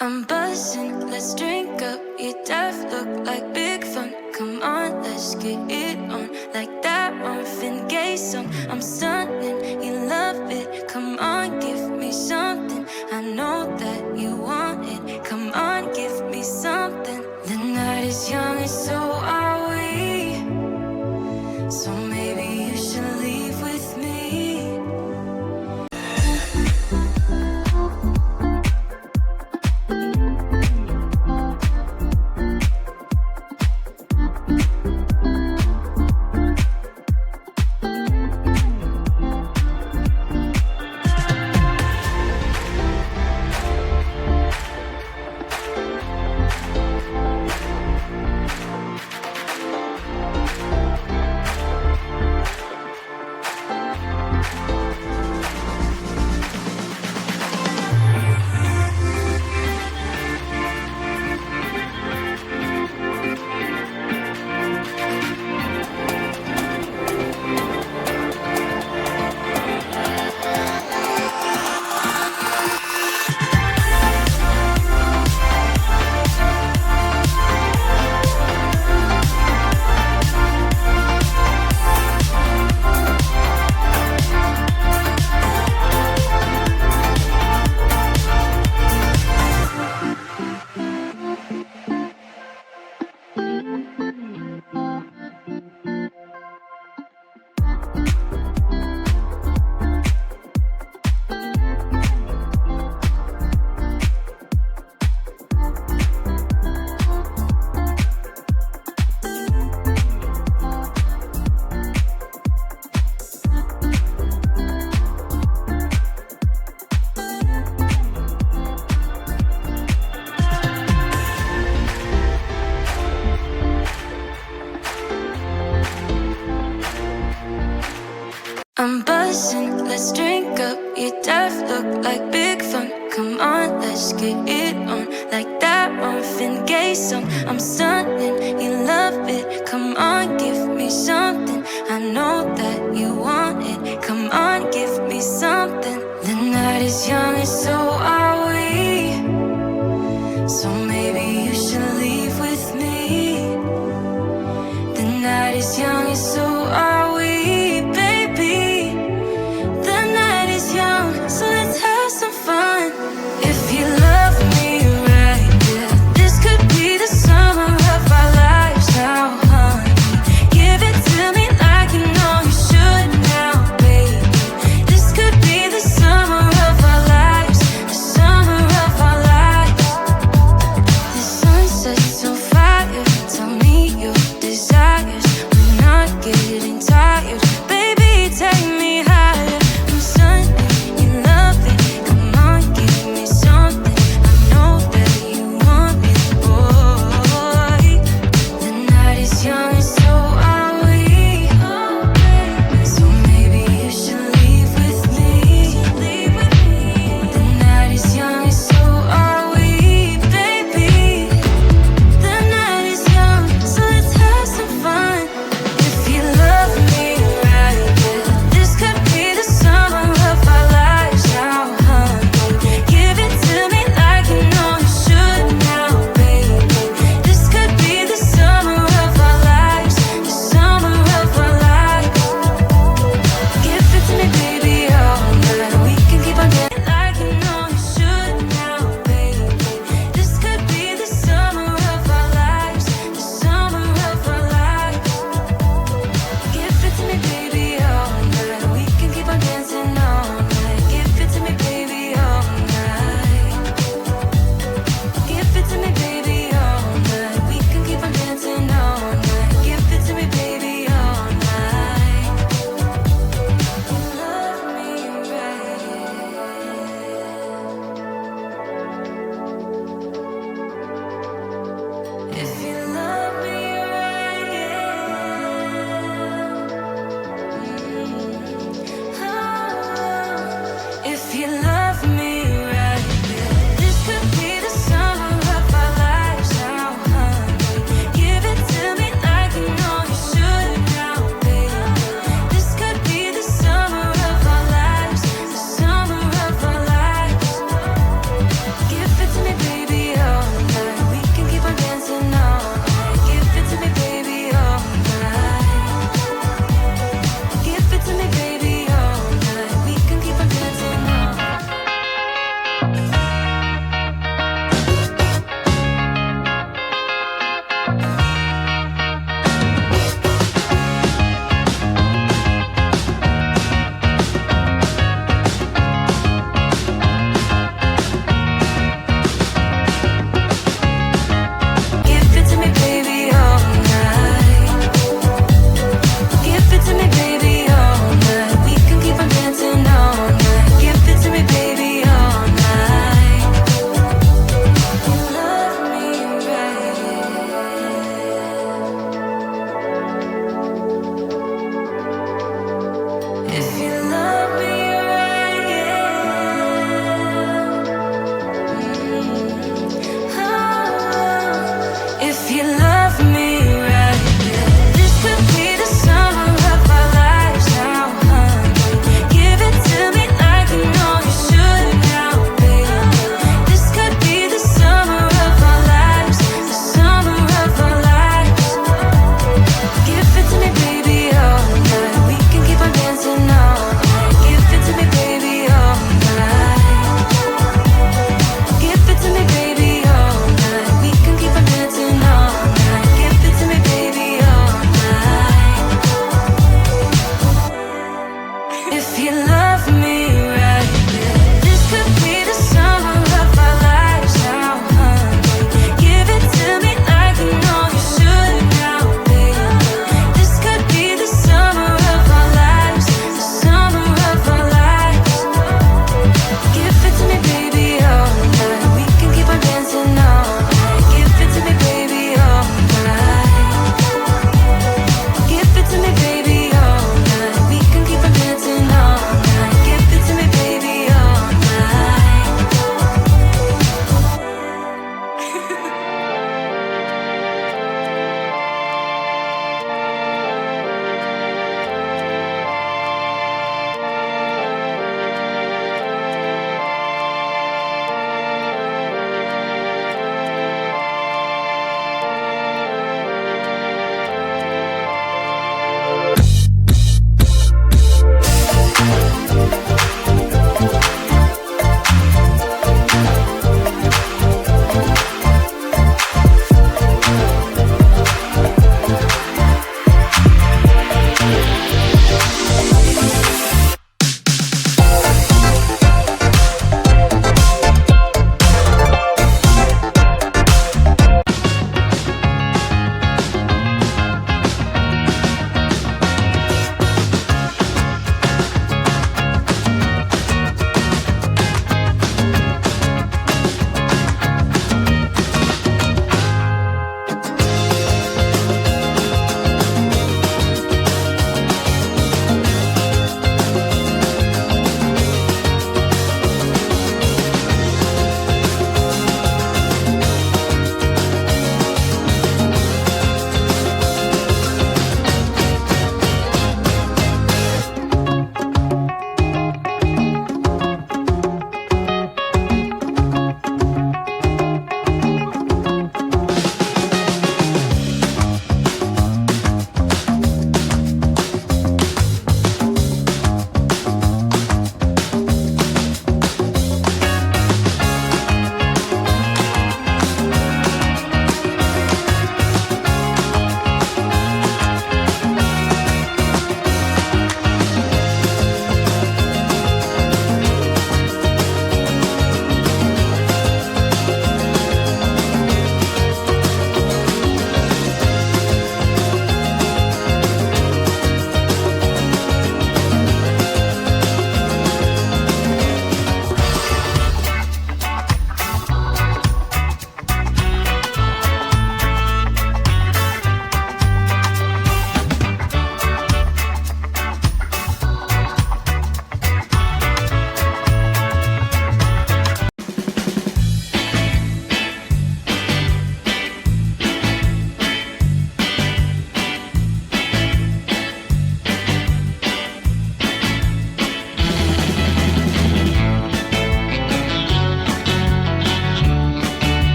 I'm buzzing, let's drink up. You deaf look like big fun. Come on, let's get it on. Like that Marvin Gaye song. I'm stunning, you love it. Come on, give me something. I know that you want it. Come on, give me something. The night is young and so are we. So maybe you should leave with me. I'm buzzing, let's drink up. You deaf look like big fun. Come on, let's get it on. Like that Marvin Gaye song. I'm stunning, you love it. Come on, give me something. I know that you want it. Come on, give me something. The night is young and so are we. So maybe you should leave with me. The night is young and so are we. So let's have some fun. If you love me right, yeah, this could be the summer of our lives now, honey. Give it to me like you know you should now, baby. This could be the summer of our lives, the summer of our lives.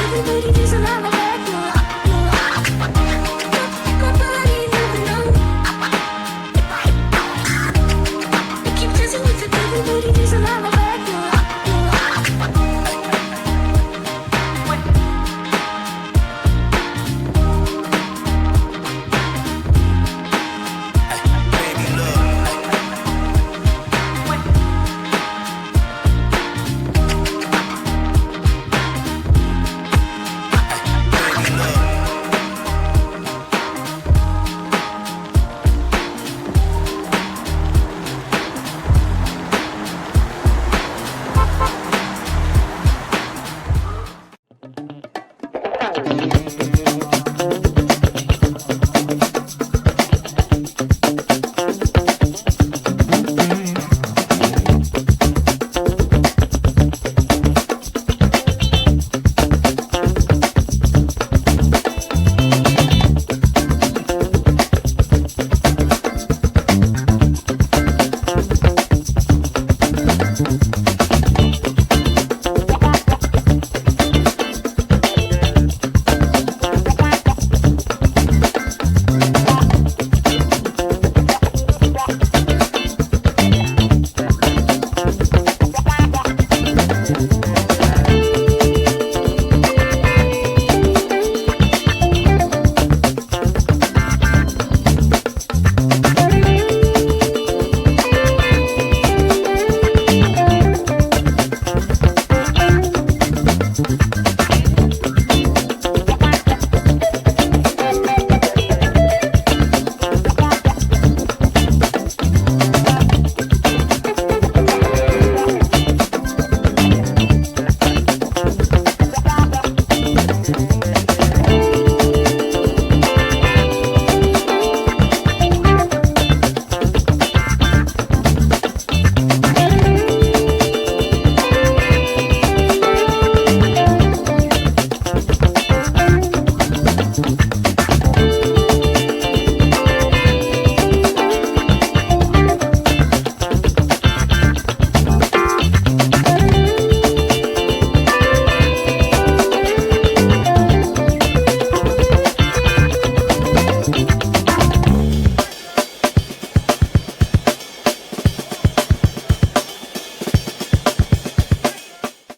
everybody doesn't have my back, no. My body never knows. I keep dancing with everybody doesn't have my back, no.